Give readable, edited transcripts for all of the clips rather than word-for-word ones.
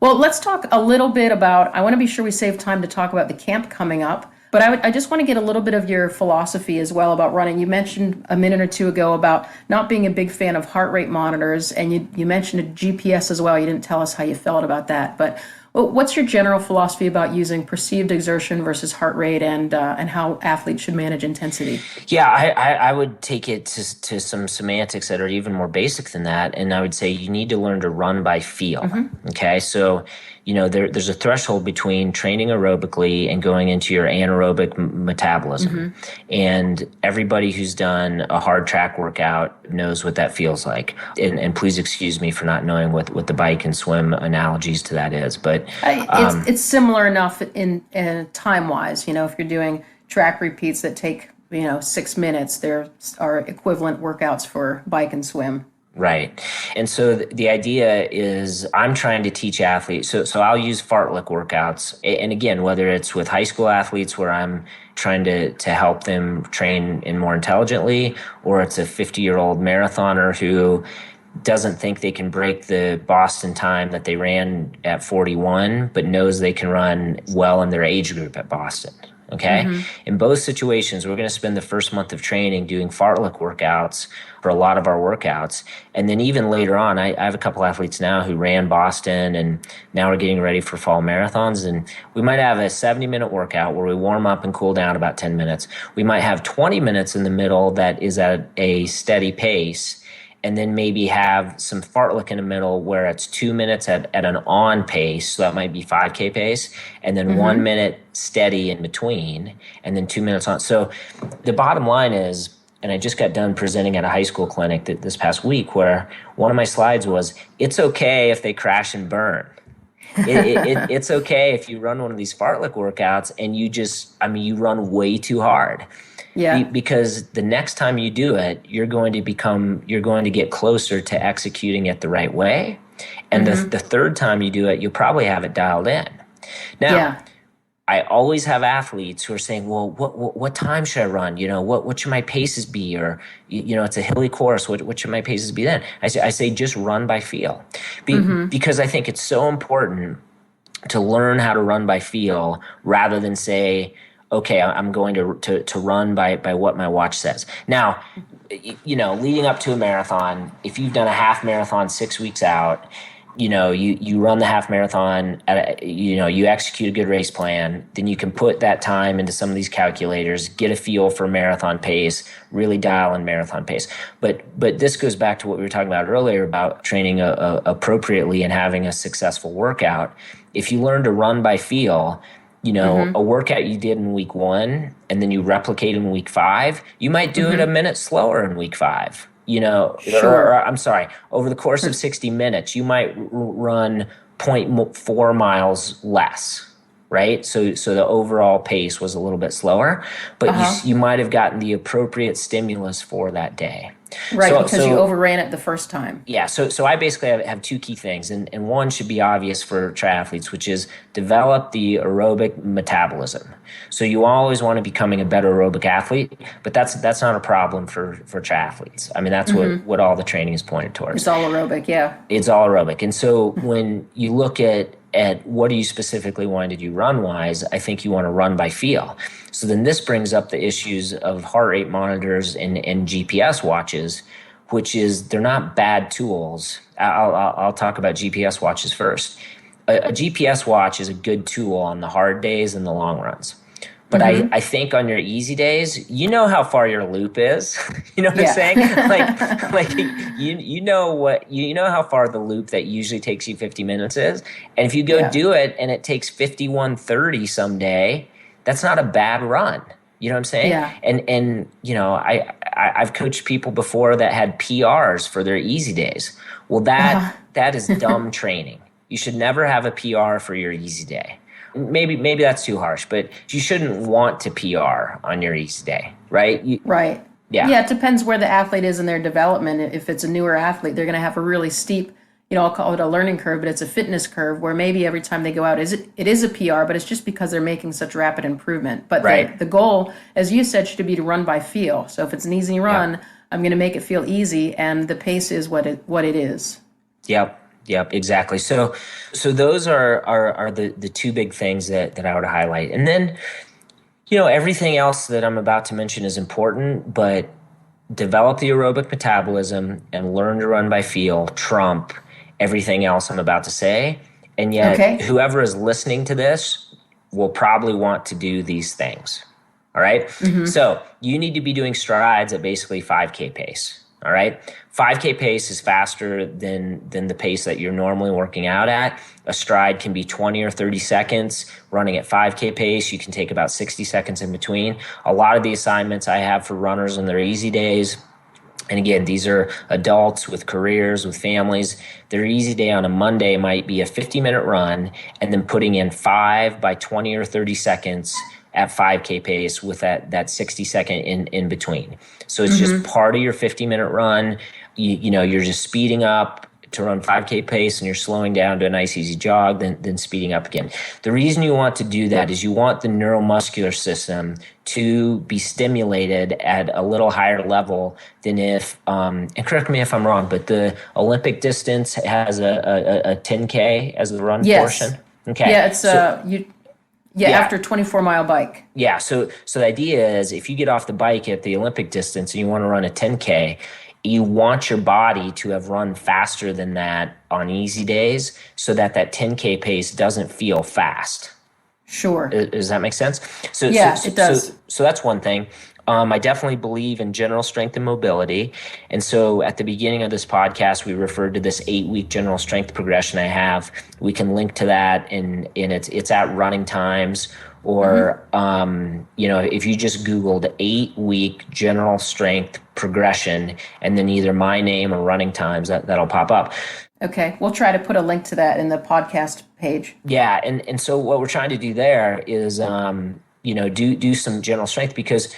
Well, let's talk a little bit about, I want to be sure we save time to talk about the camp coming up, but I just want to get a little bit of your philosophy as well about running. You mentioned a minute or two ago about not being a big fan of heart rate monitors, and you mentioned a GPS as well. You didn't tell us how you felt about that, but what's your general philosophy about using perceived exertion versus heart rate and how athletes should manage intensity? Yeah, I would take it to some semantics that are even more basic than that. And I would say you need to learn to run by feel. Mm-hmm. Okay, so there's a threshold between training aerobically and going into your anaerobic metabolism. Mm-hmm. And everybody who's done a hard track workout knows what that feels like. And please excuse me for not knowing what the bike and swim analogies to that is. But it's similar enough in time-wise. If you're doing track repeats that take 6 minutes, there are equivalent workouts for bike and swim. Right. And so the idea is I'm trying to teach athletes. So I'll use fartlek workouts. And again, whether it's with high school athletes where I'm trying to help them train in more intelligently, or it's a 50-year-old marathoner who doesn't think they can break the Boston time that they ran at 41, but knows they can run well in their age group at Boston. Okay. Mm-hmm. In both situations, we're going to spend the first month of training doing fartlek workouts for a lot of our workouts. And then even later on, I have a couple athletes now who ran Boston, and now we're getting ready for fall marathons. And we might have a 70-minute workout where we warm up and cool down about 10 minutes. We might have 20 minutes in the middle that is at a steady pace, and then maybe have some fartlek in the middle where it's 2 minutes at an on pace, so that might be 5K pace, and then 1 minute steady in between, and then 2 minutes on. So the bottom line is, and I just got done presenting at a high school clinic this past week where one of my slides was, it's okay if they crash and burn. It's okay if you run one of these fartlek workouts and you run way too hard. Yeah. Because the next time you do it, you're going to get closer to executing it the right way. And the third time you do it, you'll probably have it dialed in. Now, I always have athletes who are saying, well, what time should I run? What should my paces be? Or, it's a hilly course. What should my paces be then? I say just run by feel. Because I think it's so important to learn how to run by feel rather than say, okay, I'm going to run by what my watch says. Now, leading up to a marathon, if you've done a half marathon 6 weeks out, you run the half marathon, you execute a good race plan, then you can put that time into some of these calculators, get a feel for marathon pace, really dial in marathon pace. But this goes back to what we were talking about earlier about training appropriately and having a successful workout. If you learn to run by feel, a workout you did in week 1 and then you replicate in week 5, you might do it a minute slower in week 5. Over the course of 60 minutes, you might run 0.4 miles less, right? So the overall pace was a little bit slower, but you might have gotten the appropriate stimulus for that day. Right, because you overran it the first time. Yeah, so I basically have two key things, and one should be obvious for triathletes, which is develop the aerobic metabolism. So you always want to be becoming a better aerobic athlete, but that's not a problem for triathletes. I mean, that's what all the training is pointed towards. It's all aerobic, yeah. It's all aerobic. And so when you look at what do you specifically want to do run-wise, I think you want to run by feel. So then this brings up the issues of heart rate monitors and GPS watches, which is they're not bad tools. I'll talk about GPS watches first. A GPS watch is a good tool on the hard days and the long runs. But I think on your easy days, you know how far your loop is. You know what I'm saying? You know how far the loop that usually takes you 50 minutes is. And if you go do it and it takes 51:30 someday, that's not a bad run. You know what I'm saying? Yeah. And I've coached people before that had PRs for their easy days. Well, that is dumb training. You should never have a PR for your easy day. Maybe that's too harsh, but you shouldn't want to PR on your easy day, right? Right. Yeah. Yeah, it depends where the athlete is in their development. If it's a newer athlete, they're going to have a really steep, I'll call it a learning curve, but it's a fitness curve where maybe every time they go out, it is a PR, but it's just because they're making such rapid improvement. But the goal, as you said, should be to run by feel. So if it's an easy run, I'm going to make it feel easy, and the pace is what it is. Yep. Yep, exactly. So those are the two big things that I would highlight. And then, everything else that I'm about to mention is important, but develop the aerobic metabolism and learn to run by feel trump everything else I'm about to say. And yet, Okay. whoever is listening to this will probably want to do these things. All right. So you need to be doing strides at basically 5K pace. All right. 5K pace is faster than the pace that you're normally working out at. A stride can be 20 or 30 seconds. Running at 5K pace, you can take about 60 seconds in between. A lot of the assignments I have for runners on their easy days, and again, these are adults with careers, with families. Their easy day on a Monday might be a 50-minute run and then putting in 5 by 20 or 30 seconds at 5K pace with that 60-second in between. So it's just part of your 50-minute run. You're just speeding up to run 5K pace and you're slowing down to a nice easy jog, then speeding up again. The reason you want to do that is you want the neuromuscular system to be stimulated at a little higher level than if, and correct me if I'm wrong, but the Olympic distance has a 10K as the run portion. Okay. Yeah, it's after 24-mile bike. Yeah, so the idea is if you get off the bike at the Olympic distance and you want to run a 10K, you want your body to have run faster than that on easy days so that 10K pace doesn't feel fast. Sure. Does that make sense? It does. So that's one thing. I definitely believe in general strength and mobility. And so at the beginning of this podcast, we referred to this 8-week general strength progression I have. We can link to that and it's at Running Times. Or, if you just Googled 8-week general strength progression and then either my name or Running Times, that'll pop up. Okay. We'll try to put a link to that in the podcast page. Yeah. And so what we're trying to do there is, do some general strength, because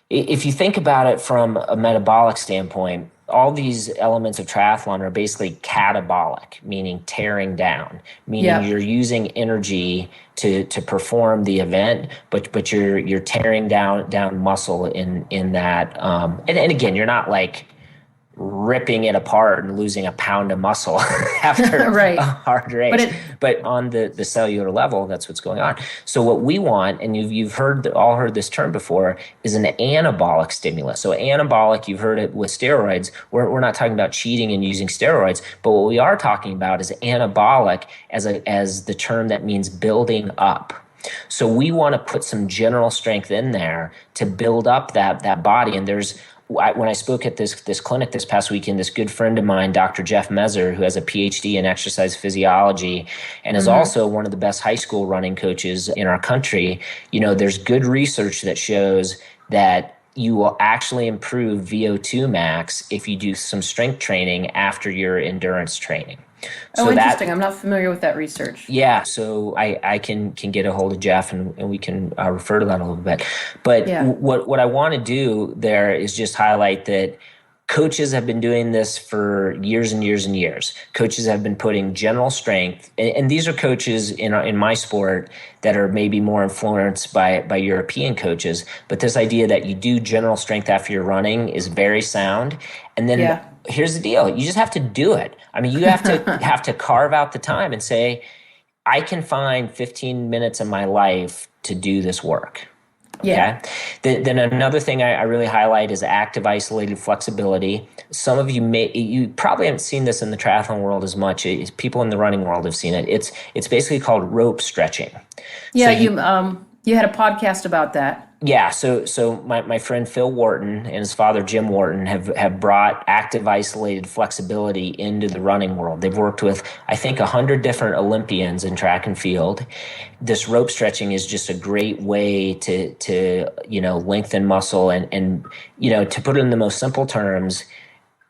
if you think about it from a metabolic standpoint, all these elements of triathlon are basically catabolic, meaning tearing down, meaning you're using energy to perform the event, but you're tearing down muscle in that. And again, you're not like ripping it apart and losing a pound of muscle after right. a hard race. But on the cellular level, that's what's going on. So what we want, and you've all heard this term before, is an anabolic stimulus. So anabolic, you've heard it with steroids. We're not talking about cheating and using steroids, but what we are talking about is anabolic as the term that means building up. So we want to put some general strength in there to build up that body. And when I spoke at this clinic this past weekend, this good friend of mine, Dr. Jeff Mezer, who has a PhD in exercise physiology and is also one of the best high school running coaches in our country, there's good research that shows that you will actually improve VO2 max if you do some strength training after your endurance training. So interesting. I'm not familiar with that research. Yeah, so I can get a hold of Jeff and we can refer to that a little bit. But what I want to do there is just highlight that coaches have been doing this for years and years and years. Coaches have been putting general strength, and these are coaches in my sport that are maybe more influenced by European coaches. But this idea that you do general strength after you're running is very sound. And then here's the deal. You just have to do it. I mean, you have to carve out the time and say, I can find 15 minutes of my life to do this work. Yeah. Okay. Then another thing I really highlight is active isolated flexibility. Some of you probably haven't seen this in the triathlon world as much. People in the running world have seen it. It's basically called rope stretching. Yeah, so you had a podcast about that. Yeah, so my friend Phil Wharton and his father Jim Wharton have brought active isolated flexibility into the running world. They've worked with, I think, 100 different Olympians in track and field. This rope stretching is just a great way to lengthen muscle and to put it in the most simple terms,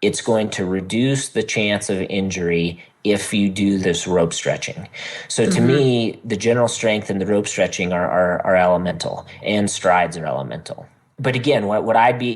it's going to reduce the chance of injury if you do this rope stretching. So to me, the general strength and the rope stretching are elemental, and strides are elemental. But again, what I'd be,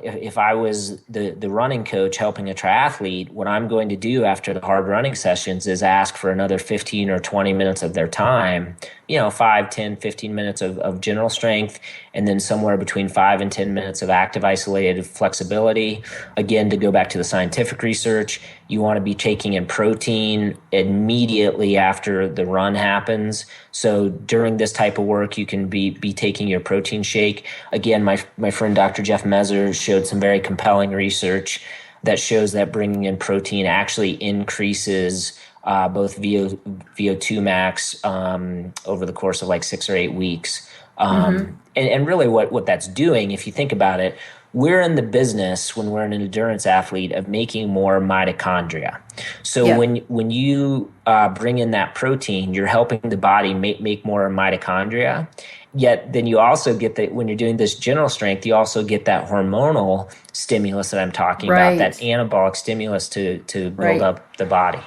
if I was the running coach helping a triathlete, what I'm going to do after the hard running sessions is ask for another 15 or 20 minutes of their time, 5, 10, 15 minutes of general strength, and then somewhere between 5 and 10 minutes of active isolated flexibility. Again, to go back to the scientific research, you want to be taking in protein immediately after the run happens. So during this type of work, you can be taking your protein shake. Again, my friend Dr. Jeff Mezzer showed some very compelling research that shows that bringing in protein actually increases both VO2 max over the course of like 6 or 8 weeks. And really what that's doing, if you think about it, we're in the business when we're an endurance athlete of making more mitochondria. So when you bring in that protein, you're helping the body make more mitochondria. Yet then you also get that when you're doing this general strength, you also get that hormonal stimulus that I'm talking about, that anabolic stimulus to build up the body.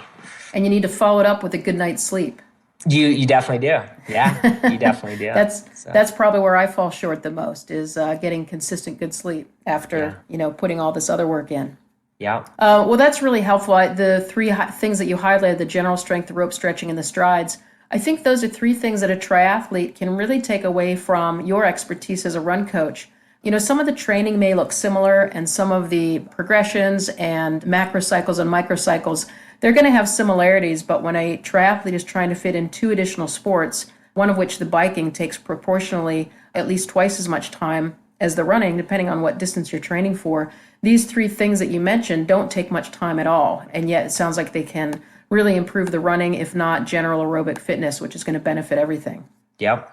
And you need to follow it up with a good night's sleep. You definitely do. Yeah, you definitely do. That's probably where I fall short the most, is getting consistent good sleep after putting all this other work in. Yeah. Well, that's really helpful. The three things that you highlighted, the general strength, the rope stretching, and the strides, I think those are three things that a triathlete can really take away from your expertise as a run coach. Some of the training may look similar, and some of the progressions and macrocycles and microcycles, they're going to have similarities, but when a triathlete is trying to fit in 2 additional sports, one of which the biking takes proportionally at least twice as much time as the running, depending on what distance you're training for, these 3 things that you mentioned don't take much time at all. And yet it sounds like they can really improve the running, if not general aerobic fitness, which is going to benefit everything. Yep.